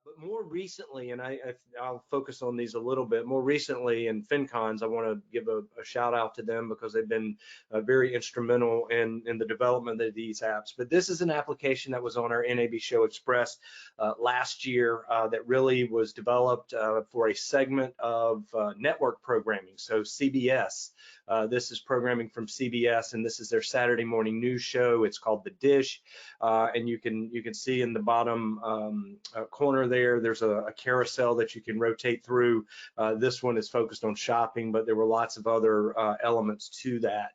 But more recently, and I'll focus on these a little bit, more recently in Fincons, I want to give a shout out to them because they've been very instrumental in the development of these apps. But this is an application that was on our NAB Show Express last year that really was developed for a segment of network programming, so CBS. This is programming from CBS, and this is their Saturday morning news show. It's called The Dish, and you can see in the bottom corner there's a carousel that you can rotate through. This one is focused on shopping, but there were lots of other elements to that.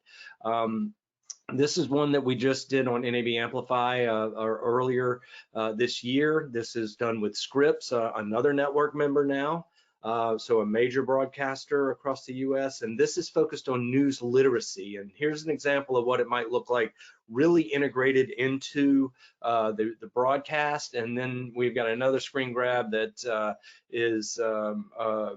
This is one that we just did on NAB Amplify earlier this year. This is done with Scripps, another network member now. So a major broadcaster across the US, and this is focused on news literacy. And here's an example of what it might look like really integrated into the broadcast. And then we've got another screen grab that is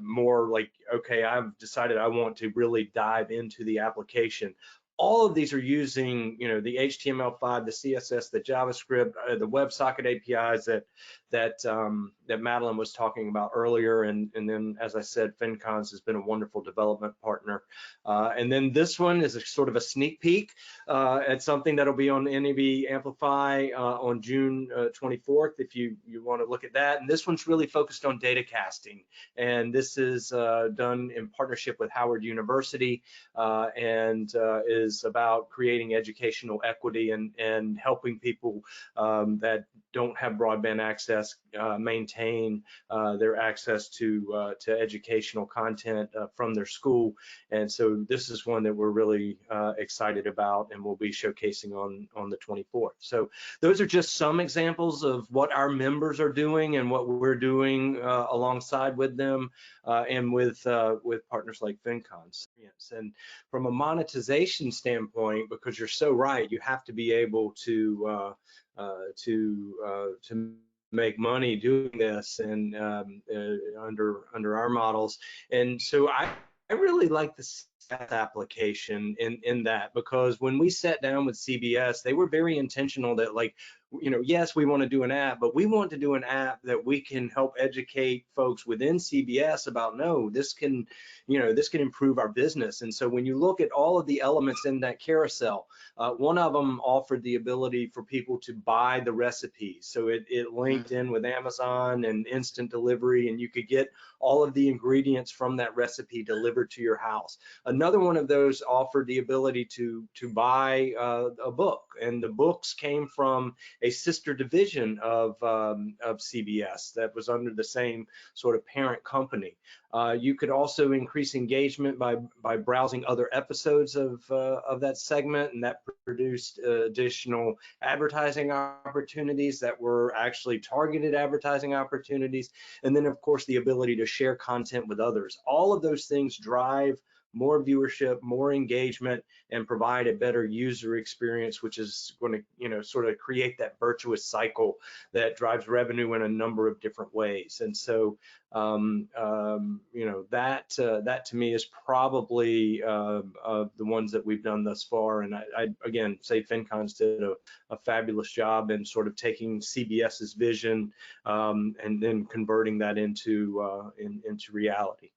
more like, okay, I've decided I want to really dive into the application. All of these are using, the HTML5, the CSS, the JavaScript, the WebSocket APIs that Madeleine was talking about earlier, and then, as I said, Fincons has been a wonderful development partner. And then this one is a sort of a sneak peek at something that'll be on NAB Amplify on June 24th, if you want to look at that. And this one's really focused on data casting, and this is done in partnership with Howard University, and is about creating educational equity and helping people that don't have broadband access maintain their access to educational content from their school. And so this is one that we're really excited about, and we'll be showcasing on the 24th. So those are just some examples of what our members are doing and what we're doing alongside with them and with partners like Fincons. And from a monetization standpoint, because you're so right, you have to be able to make money doing this, and under our models. And so I really like the application in that, because when we sat down with CBS, they were very intentional that, like, yes, we want to do an app, but we want to do an app that we can help educate folks within CBS about, no, this can improve our business. And so when you look at all of the elements in that carousel, one of them offered the ability for people to buy the recipes. So it linked in with Amazon and instant delivery, and you could get all of the ingredients from that recipe delivered to your house. Another one of those offered the ability to buy a book, and the books came from a sister division of CBS that was under the same sort of parent company. You could also increase engagement by browsing other episodes of that segment, and that produced additional advertising opportunities that were actually targeted advertising opportunities. And then, of course, the ability to share content with others. All of those things drive more viewership, more engagement, and provide a better user experience, which is going to, sort of create that virtuous cycle that drives revenue in a number of different ways. And so, that to me is probably the ones that we've done thus far. And I again say Fincons did a fabulous job in sort of taking CBS's vision and then converting that into reality.